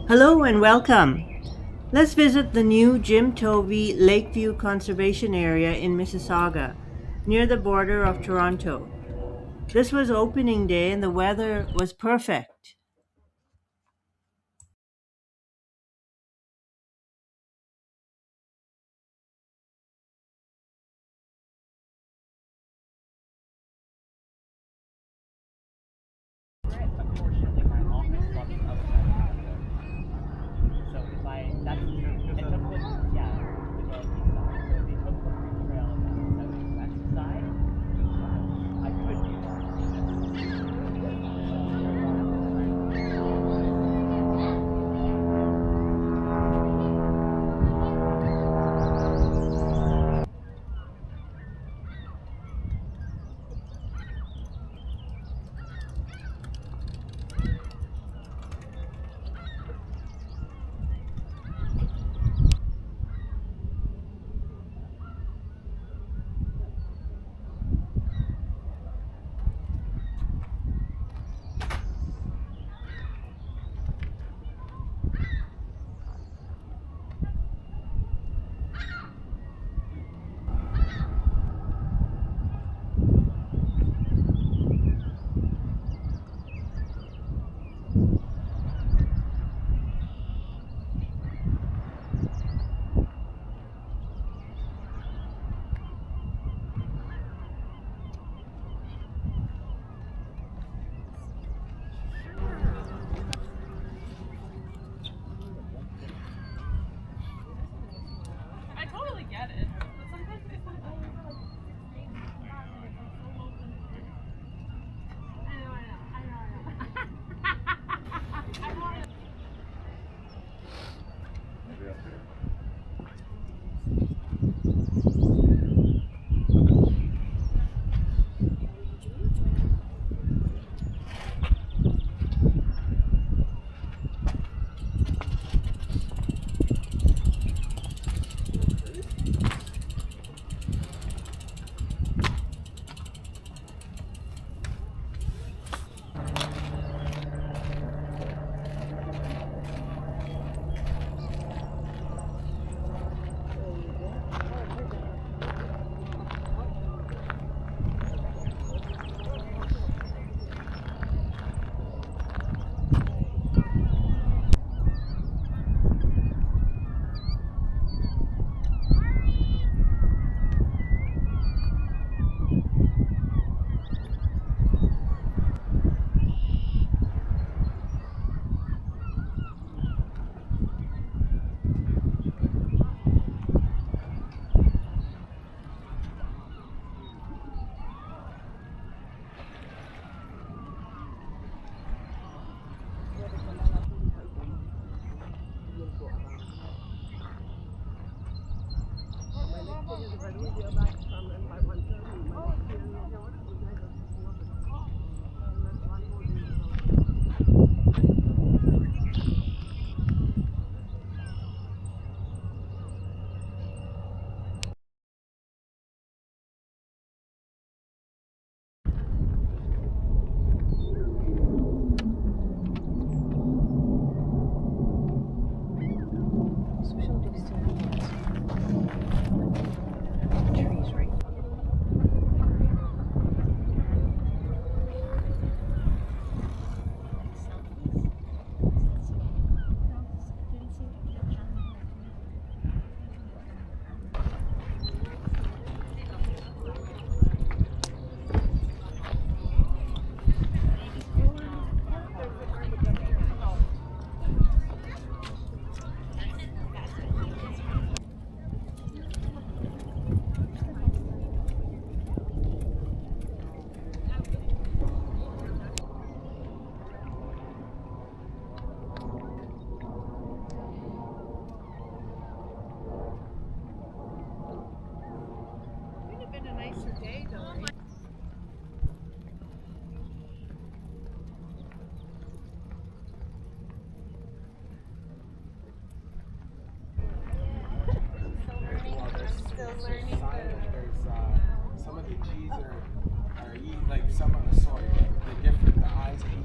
Hello and welcome. Let's visit the new Tovey Lakeview Conservation Area in Mississauga, near the border of Toronto. This was opening day and the weather was perfect. Unfortunately, my office is on the other side of town. So if I, that's, Etobicoke, yeah, the northeast side. So the Etobicoke Trail is on the southwest side. I could do I totally get it. But sometimes it's not always I know.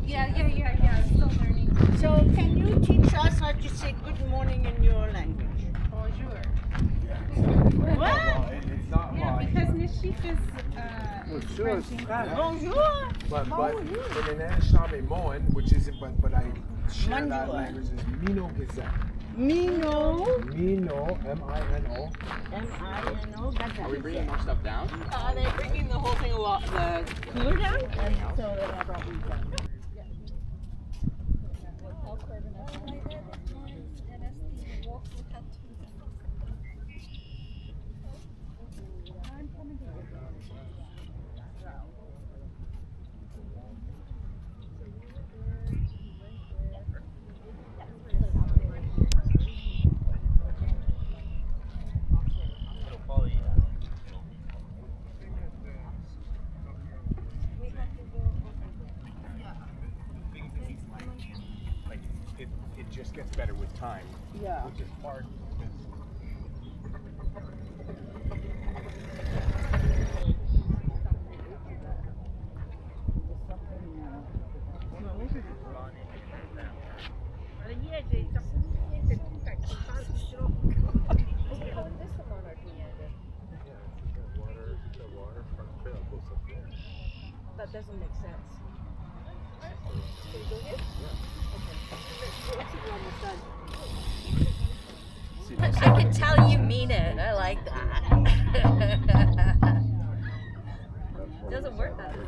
Yeah. Still learning. So can you teach us how Bonjour, Bonjour. but in Samoan, which is but I share that language is Mino Gazette. Mino. Mino, M-I-N-O. M-I-N-O. Are we bringing more stuff down? They're bringing the whole thing the cooler down, and so I brought these down. Like it just gets better with time. Yeah. Which is hard. That doesn't make sense. I can tell you mean it. I like that. Doesn't work that way.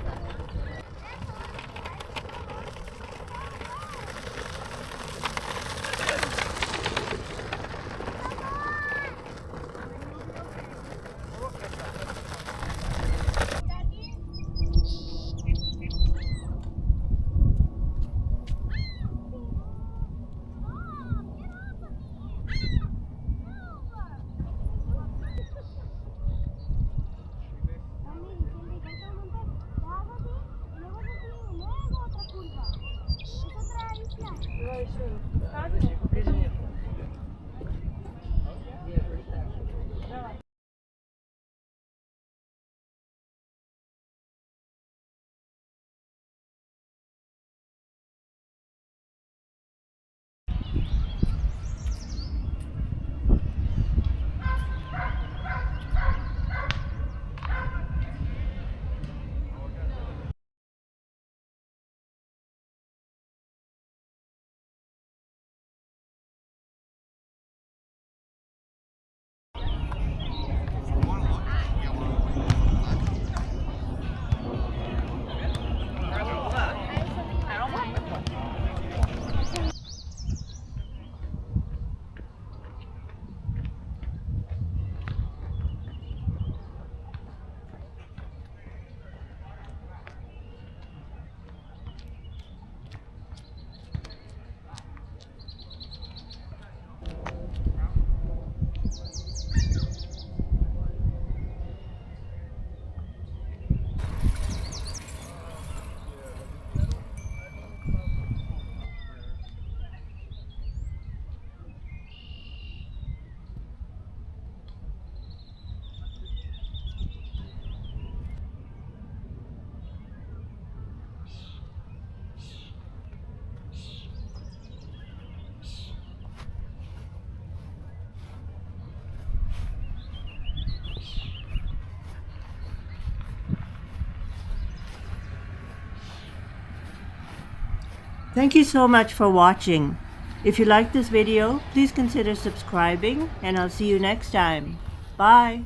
Thank you so much for watching. If you like this video, please consider subscribing, and I'll see you next time. Bye.